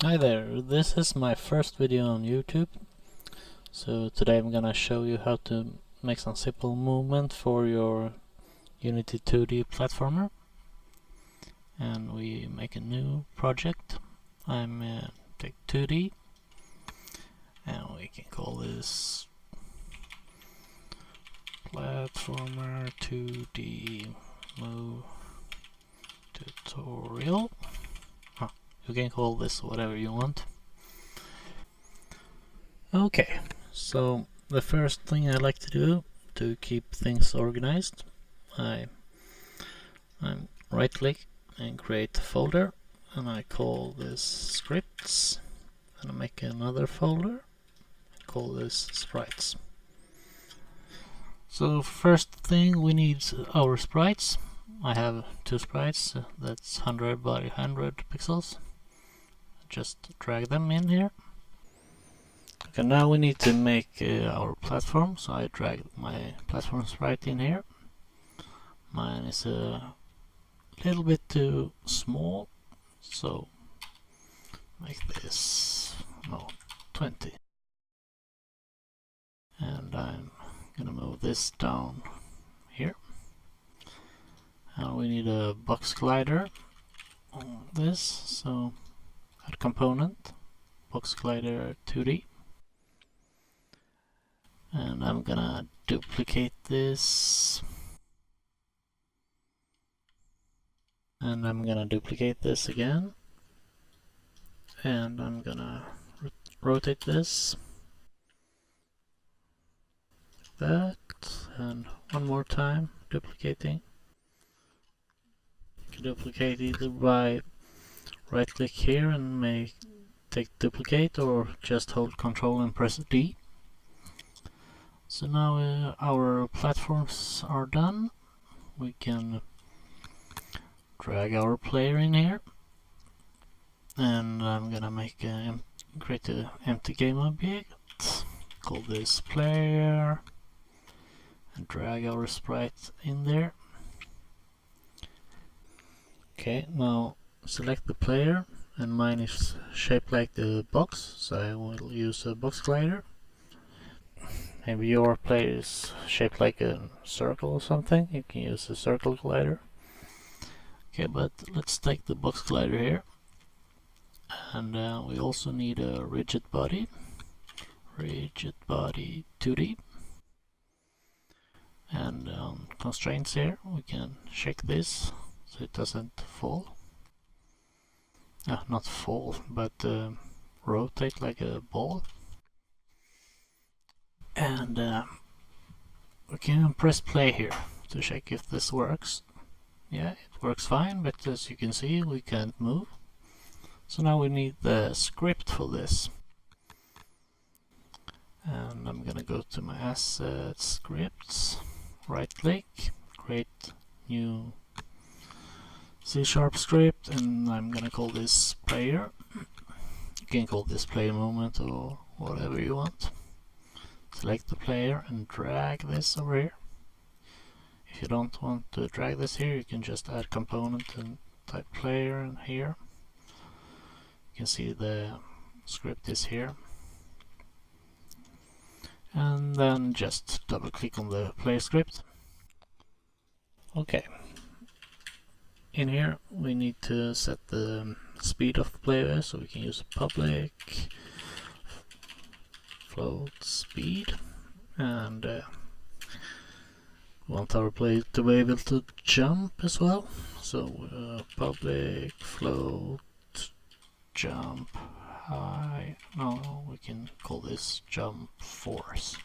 Hi there, this is my first video on YouTube. So today I'm gonna show you how to make some simple movement for your Unity 2D platformer. And we make a new project. I'm take 2D and we can call this platformer 2D move tutorial. You can call this whatever you want. Okay, so the first thing I like to do to keep things organized, I'm right click and create a folder, and I call this scripts, and I make another folder and call this sprites. So first thing we need our sprites. I have two sprites, that's 100 by 100 pixels. Just drag them in here. Okay, now we need to make our platform, so I drag my platform sprite in here. Mine is a little bit too small, so make this 20. And I'm gonna move this down here. And we need a box glider on this, so add component, box glider 2D. And I'm gonna duplicate this. And I'm gonna duplicate this again. And I'm gonna rotate this. Like that. And one more time, duplicating. You can duplicate either by right click here and take duplicate, or just hold Control and press D. So now our platforms are done. We can drag our player in here, and I'm gonna create an empty game object, call this player, and drag our sprite in there. Okay, now select the player, and mine is shaped like the box, so I will use a box glider. Maybe your player is shaped like a circle or something, you can use a circle glider. Okay, but let's take the box glider here. And we also need a rigid body 2D. And constraints here, we can check this so it doesn't fall. Not fall, but rotate like a ball. And we can press play here to check if this works. Yeah, it works fine, but as you can see, we can't move. So now we need the script for this. And I'm gonna go to my assets, scripts, right click, create new C# script, and I'm gonna call this player. You can call this player movement or whatever you want. Select the player and drag this over here. If you don't want to drag this here, you can just add component and type player in here. You can see the script is here. And then just double click on the player script. Okay. In here we need to set the speed of the player, so we can use public float speed, and we want our player to be able to jump as well, so public float jump high, we can call this jump force.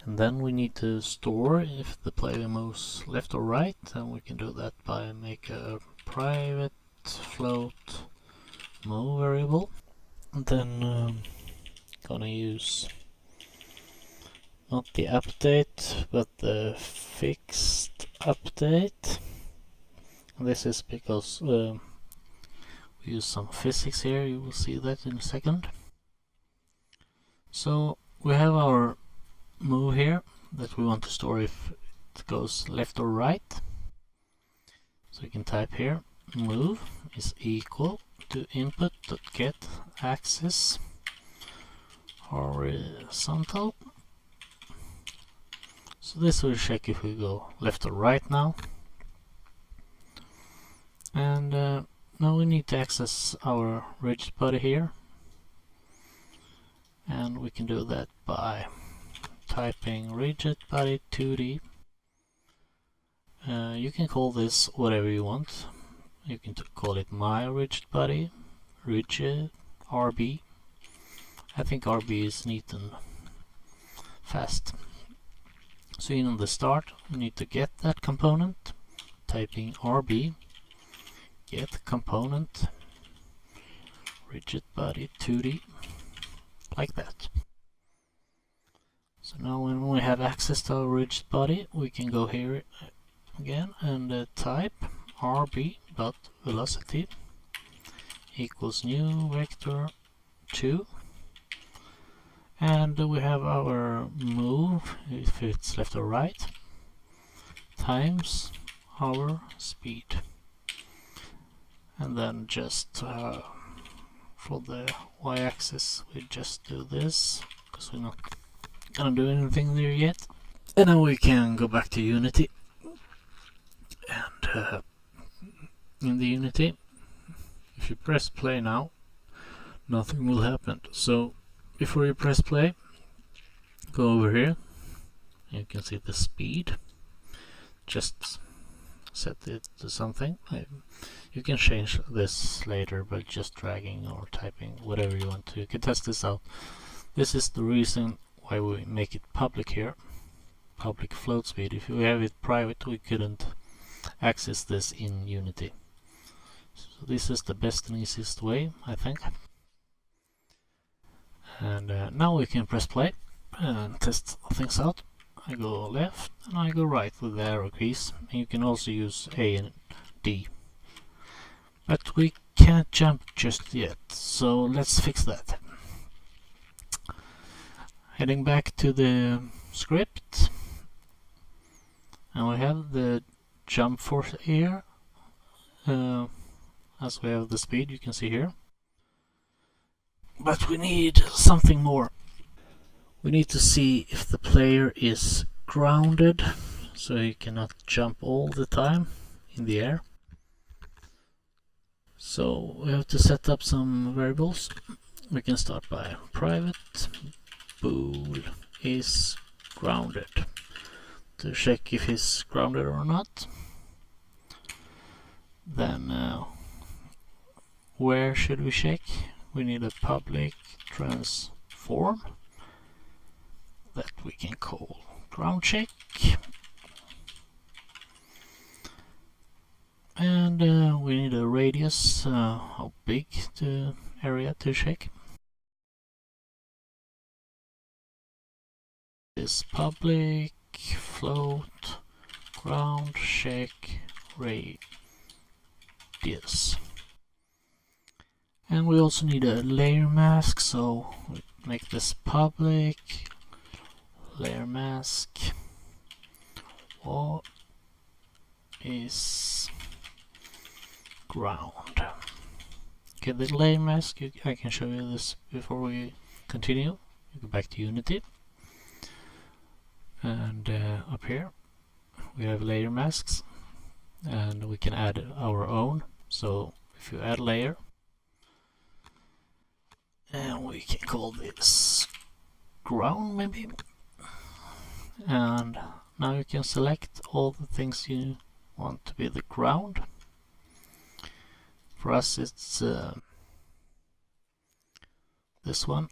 And then we need to store if the player moves left or right, and we can do that by make a private float move variable. And then gonna use not the update but the fixed update. And this is because we use some physics here, you will see that in a second. So we have our move here that we want to store if it goes left or right. So you can type here move is equal to input.get axis horizontal. So this will check if we go left or right now. And now we need to access our rigid body here. And we can do that by typing rigid body 2D. You can call this whatever you want. You can call it my rigid body, rigid, RB. I think RB is neat and fast. So in the start, we need to get that component, typing RB, get component, rigid body 2D, like that. So now when we have access to our rigid body, we can go here again and type rb.velocity equals new vector 2, and we have our move, if it's left or right, times our speed. And then just for the y-axis we just do this, because we're not gonna do anything there yet. And now we can go back to Unity, and in the Unity, if you press play now, nothing will happen. So before you press play, go over here, you can see the speed, just set it to something. You can change this later by just dragging or typing, whatever you want to. You can test this out. This is the reason why we make it public here, public float speed. If we have it private, we couldn't access this in Unity. So this is the best and easiest way, I think. And now we can press play and test things out. I go left and I go right with the arrow keys. And you can also use A and D. But we can't jump just yet, so let's fix that. Heading back to the script, and we have the jump force here, as we have the speed, you can see here. But we need something more. We need to see if the player is grounded, so he cannot jump all the time in the air. So we have to set up some variables. We can start by private bool is grounded to check if he's grounded or not. Then where should we check? We need a public transform that we can call ground check. And we need a radius, how big the area to check. This public float ground check radius. And we also need a layer mask, so we make this public layer mask. What is ground? Okay, the layer mask, I can show you this before we continue. You go back to Unity, and up here we have layer masks, and we can add our own. So if you add layer, and we can call this ground maybe, and now you can select all the things you want to be the ground. For us it's this one.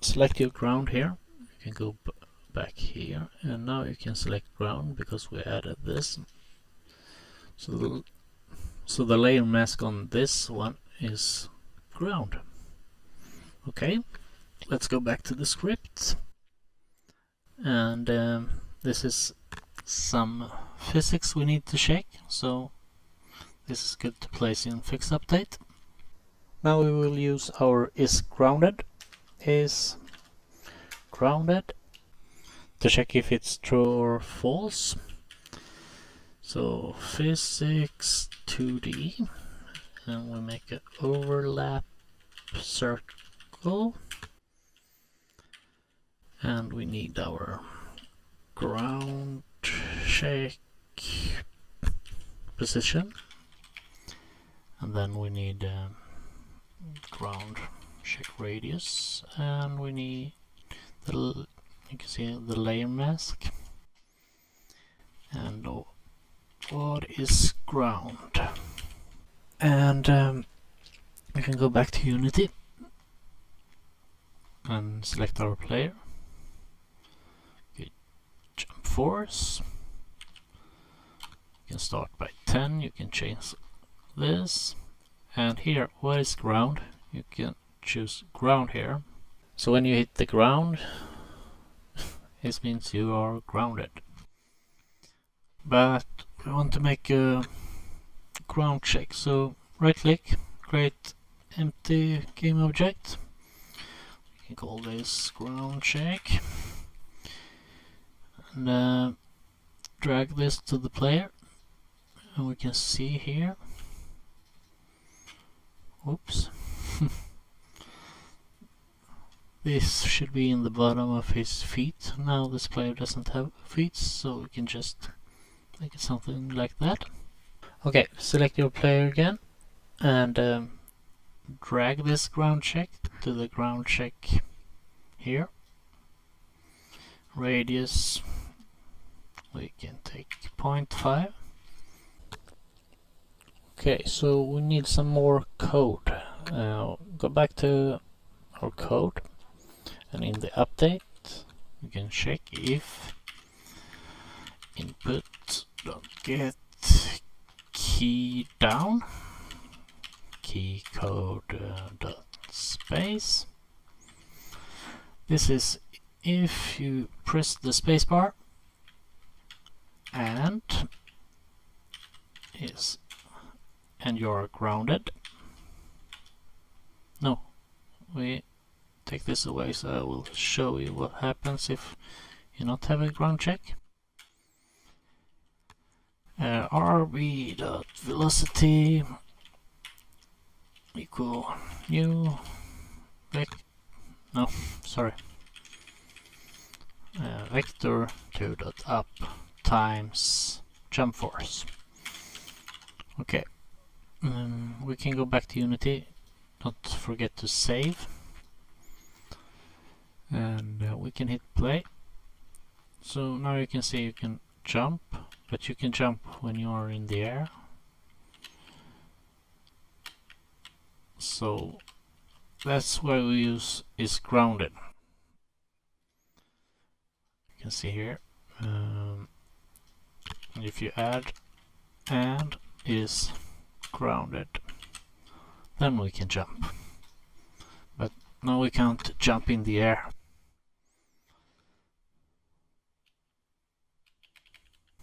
Select your ground here, you can go back here, and now you can select ground because we added this. So the layer mask on this one is ground. Okay, let's go back to the script, and this is some physics we need to check, so this is good to place in fix update. Now we will use our is grounded to check if it's true or false. So physics 2D, and we make an overlap circle, and we need our ground shake position, and then we need ground shake radius, and we need the, you can see the layer mask, and what is ground. And we can go back to Unity and select our player. Okay, jump force. You can start by 10, you can change this, and here, what is ground? You can choose ground here. So when you hit the ground, it means you are grounded. But we want to make a ground check, so right click, create empty game object. We can call this ground check, and drag this to the player, and we can see here, oops, this should be in the bottom of his feet. Now this player doesn't have feet, so we can just make it something like that. Okay, select your player again, and drag this ground check to the ground check here. Radius, we can take 0.5. Okay, so we need some more code. Go back to our code, and in the update we can check if input.get key down, key code dot space. This is if you press the spacebar and you're grounded. No, we take this away, so I will show you what happens if you not have a ground check. rb.velocity equal new vector 2.up times jump force. Okay, we can go back to Unity. Don't forget to save, and we can hit play. So now you can see you can jump, but you can jump when you are in the air. So that's why we use is grounded. You can see here, if you add and is grounded, then we can jump. But now we can't jump in the air.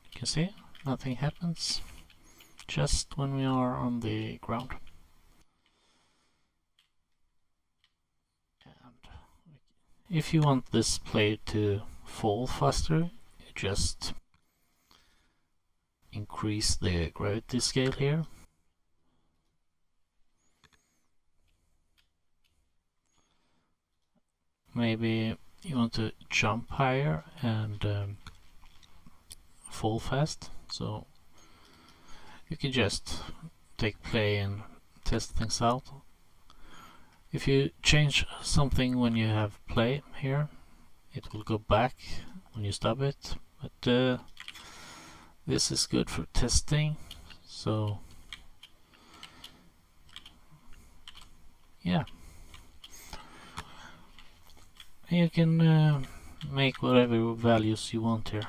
You can see nothing happens, just when we are on the ground. And if you want this player to fall faster, you just increase the gravity scale here. Maybe you want to jump higher and fall fast, so you can just take play and test things out. If you change something when you have play here, it will go back when you stop it, but this is good for testing, so yeah. You can make whatever values you want here.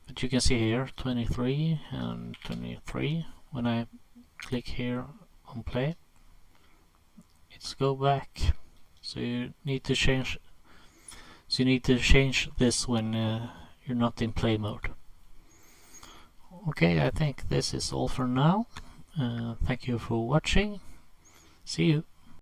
But you can see here 23 and 23. When I click here on play, it's go back. So you need to change. So you need to change this when you're not in play mode. Okay, I think this is all for now. Thank you for watching. See you.